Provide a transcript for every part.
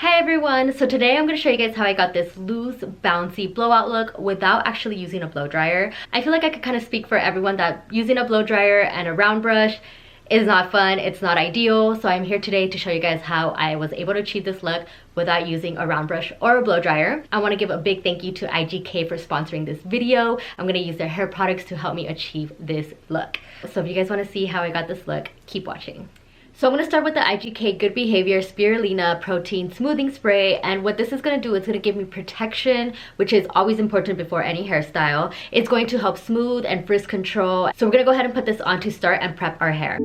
Hi everyone, so today I'm going to show you guys how I got this loose, bouncy blowout look without actually using a blow dryer. I feel like I could kind of speak for everyone that using a blow dryer and a round brush is not fun, it's not ideal. So I'm here today to show you guys how I was able to achieve this look without using a round brush or a blow dryer. I want to give a big thank you to IGK for sponsoring this video. I'm going to use their hair products to help me achieve this look. So if you guys want to see how I got this look, keep watching. So I'm going to start with the IGK Good Behavior Spirulina Protein Smoothing Spray, and what this is going to do is going to give me protection, which is always important before any hairstyle. It's going to help smooth and frizz control. So we're going to go ahead and put this on to start and prep our hair.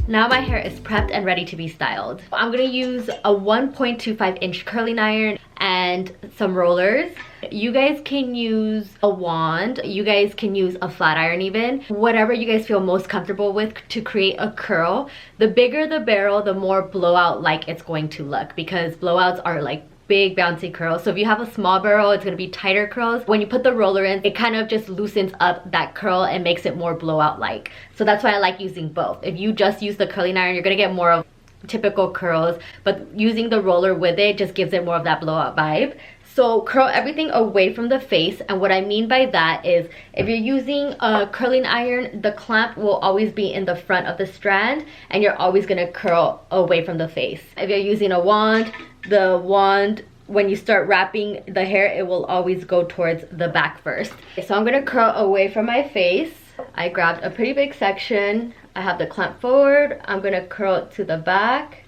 Now my hair is prepped and ready to be styled. I'm going to use a 1.25 inch curling iron and some rollers. You guys can use a wand, you guys can use a flat iron even, whatever you guys feel most comfortable with to create a curl. The bigger the barrel, the more blowout like it's going to look, because blowouts are like big bouncy curls. So if you have a small barrel, it's going to be tighter curls. When you put the roller in, it kind of just loosens up that curl and makes it more blowout like. So that's why I like using both. If you just use the curling iron, you're going to get more of typical curls, but using the roller with it just gives it more of that blowout vibe. So curl everything away from the face, and what I mean by that is if you're using a curling iron, the clamp will always be in the front of the strand and you're always going to curl away from the face. If you're using a wand, the wand, when you start wrapping the hair, it will always go towards the back first. So I'm going to curl away from my face. I grabbed a pretty big section. I have the clamp forward. I'm going to curl it to the back.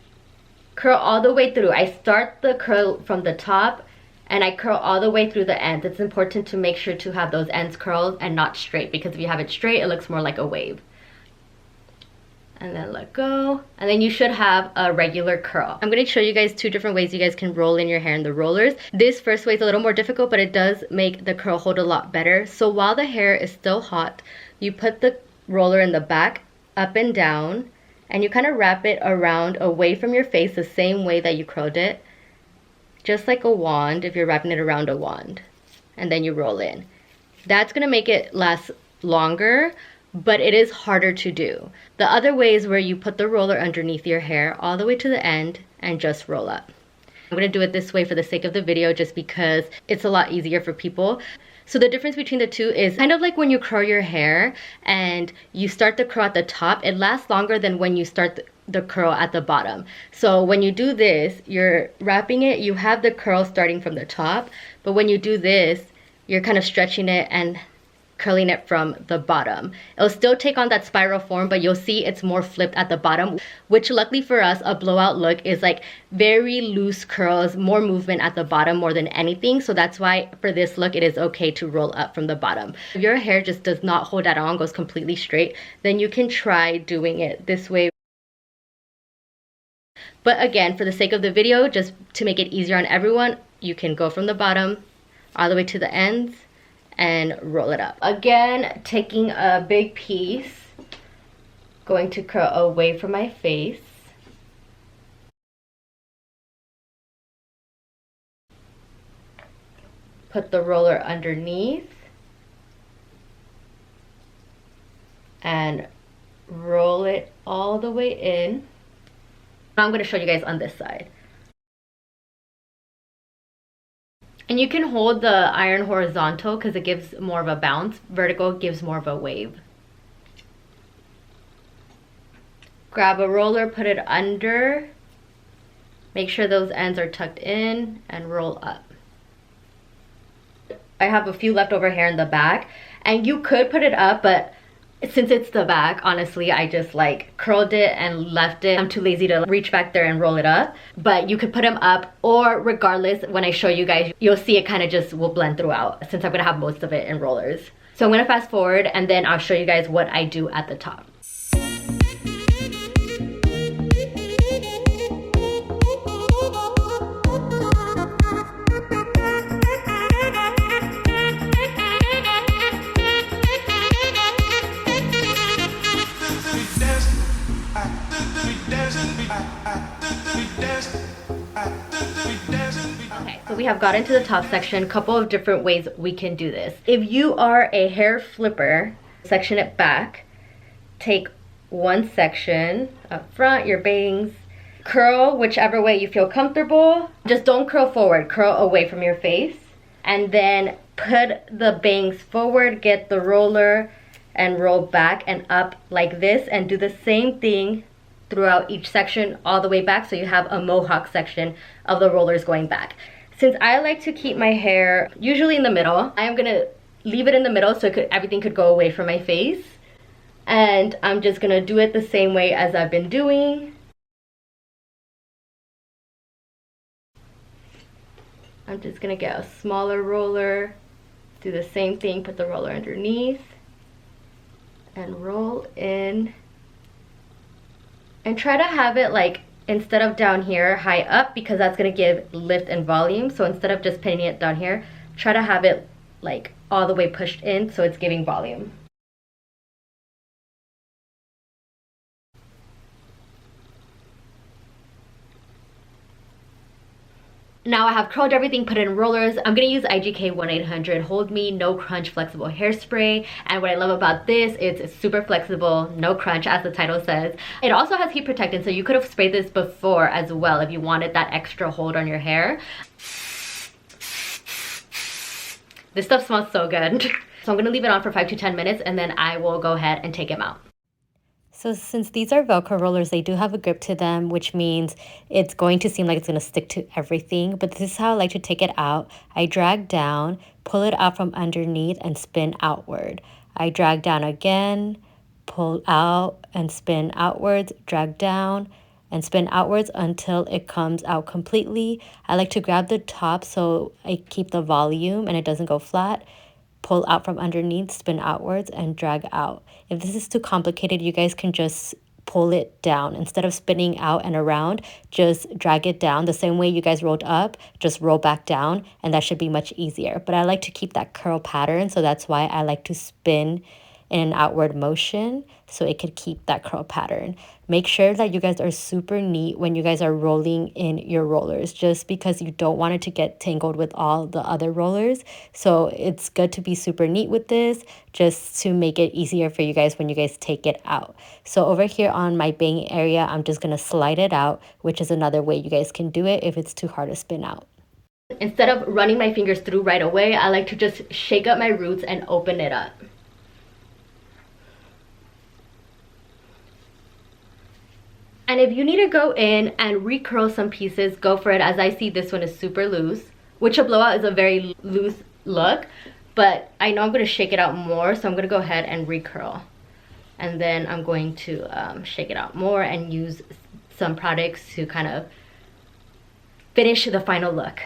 Curl all the way through. I start the curl from the top and I curl all the way through the ends. It's important to make sure to have those ends curled and not straight, because if you have it straight, it looks more like a wave. And then let go, and then you should have a regular curl. I'm going to show you guys two different ways you guys can roll in your hair in the rollers. This first way is a little more difficult, but it does make the curl hold a lot better. So while the hair is still hot, you put the roller in the back, up and down, and you kind of wrap it around away from your face the same way that you curled it, just like a wand if you're wrapping it around a wand, and then you roll in. That's going to make it last longer, but it is harder to do. The other way is where you put the roller underneath your hair all the way to the end and just roll up. I'm going to do it this way for the sake of the video, just because it's a lot easier for people. So the difference between the two is kind of like when you curl your hair and you start the curl at the top, it lasts longer than when you start the curl at the bottom. So when you do this, you're wrapping it, you have the curl starting from the top, but when you do this, you're kind of stretching it and curling it from the bottom. It'll still take on that spiral form, but you'll see it's more flipped at the bottom, which luckily for us, a blowout look is like very loose curls, more movement at the bottom more than anything. So that's why for this look, it is okay to roll up from the bottom. If your hair just does not hold at all and goes completely straight, then you can try doing it this way. But again, for the sake of the video, just to make it easier on everyone, you can go from the bottom all the way to the ends and roll it up. Again, taking a big piece, going to curl away from my face. Put the roller underneath and roll it all the way in. I'm going to show you guys on this side. And you can hold the iron horizontal because it gives more of a bounce. Vertical gives more of a wave. Grab a roller, put it under. Make sure those ends are tucked in and roll up. I have a few leftover hair in the back, and you could put it up, but since it's the back, honestly, I just like curled it and left it. I'm too lazy to reach back there and roll it up, but you could put them up, or regardless, when I show you guys, you'll see it kind of just will blend throughout, since I'm gonna have most of it in rollers. So I'm gonna fast forward and then I'll show you guys what I do at the top. have gotten to the top section, a couple of different ways we can do this. If you are a hair flipper, section it back. Take one section up front, your bangs. Curl whichever way you feel comfortable. Just don't curl forward, curl away from your face. And then put the bangs forward, get the roller, and roll back and up like this, and do the same thing throughout each section all the way back, so you have a mohawk section of the rollers going back. Since I like to keep my hair usually in the middle, I am gonna leave it in the middle so everything could go away from my face. And I'm just gonna do it the same way as I've been doing. I'm just gonna get a smaller roller, do the same thing, put the roller underneath, and roll in. And try to have it like, instead of down here, high up, because that's gonna give lift and volume. So instead of just pinning it down here, try to have it like all the way pushed in so it's giving volume. Now I have curled everything, put it in rollers. I'm gonna use IGK 1-800 Hold Me No Crunch Flexible Hairspray. And what I love about this, it's super flexible, no crunch as the title says. It also has heat protectant, so you could have sprayed this before as well if you wanted that extra hold on your hair. This stuff smells so good. So I'm gonna leave it on for 5 to 10 minutes and then I will go ahead and take them out. So since these are Velcro rollers, they do have a grip to them, which means it's going to seem like it's going to stick to everything. But this is how I like to take it out. I drag down, pull it out from underneath, and spin outward. I drag down again, pull out, and spin outwards, drag down, and spin outwards until it comes out completely. I like to grab the top so I keep the volume and it doesn't go flat. Pull out from underneath, spin outwards, and drag out. If this is too complicated, you guys can just pull it down. Instead of spinning out and around, just drag it down. The same way you guys rolled up, just roll back down, and that should be much easier. But I like to keep that curl pattern, so that's why I like to spin in an outward motion so it could keep that curl pattern. Make sure that you guys are super neat when you guys are rolling in your rollers, just because you don't want it to get tangled with all the other rollers. So it's good to be super neat with this, just to make it easier for you guys when you guys take it out. So over here on my bang area, I'm just gonna slide it out, which is another way you guys can do it if it's too hard to spin out. Instead of running my fingers through right away, I like to just shake up my roots and open it up. And if you need to go in and recurl some pieces, go for it. As I see, this one is super loose, which a blowout is a very loose look, but I know I'm going to shake it out more, so I'm going to go ahead and recurl. And then I'm going to shake it out more and use some products to kind of finish the final look.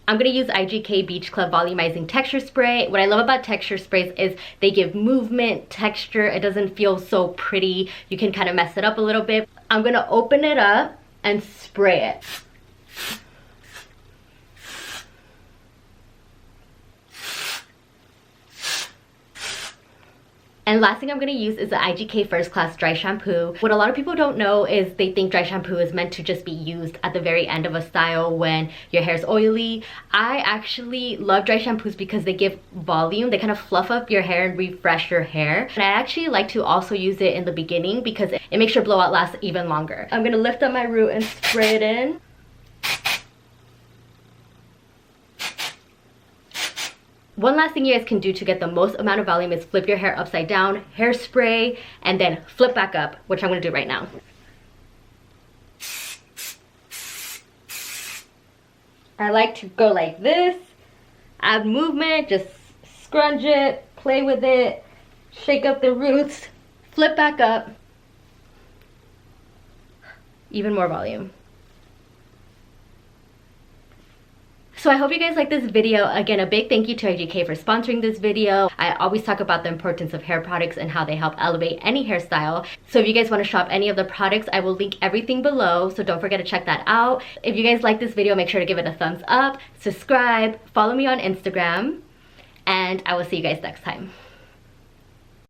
I'm going to use IGK Beach Club Volumizing Texture Spray. What I love about texture sprays is they give movement, texture. It doesn't feel so pretty. You can kind of mess it up a little bit. I'm going to open it up and spray it. And last thing I'm going to use is the IGK First Class Dry Shampoo. What a lot of people don't know is they think dry shampoo is meant to just be used at the very end of a style when your hair is oily. I actually love dry shampoos because they give volume. They kind of fluff up your hair and refresh your hair. And I actually like to also use it in the beginning because it makes your blowout last even longer. I'm going to lift up my root and spray it in. One last thing you guys can do to get the most amount of volume is flip your hair upside down, hairspray, and then flip back up, which I'm going to do right now. I like to go like this, add movement, just scrunch it, play with it, shake up the roots, flip back up, even more volume. So I hope you guys like this video. Again, a big thank you to IGK for sponsoring this video. I always talk about the importance of hair products and how they help elevate any hairstyle. So if you guys want to shop any of the products, I will link everything below. So don't forget to check that out. If you guys like this video, make sure to give it a thumbs up, subscribe, follow me on Instagram, and I will see you guys next time.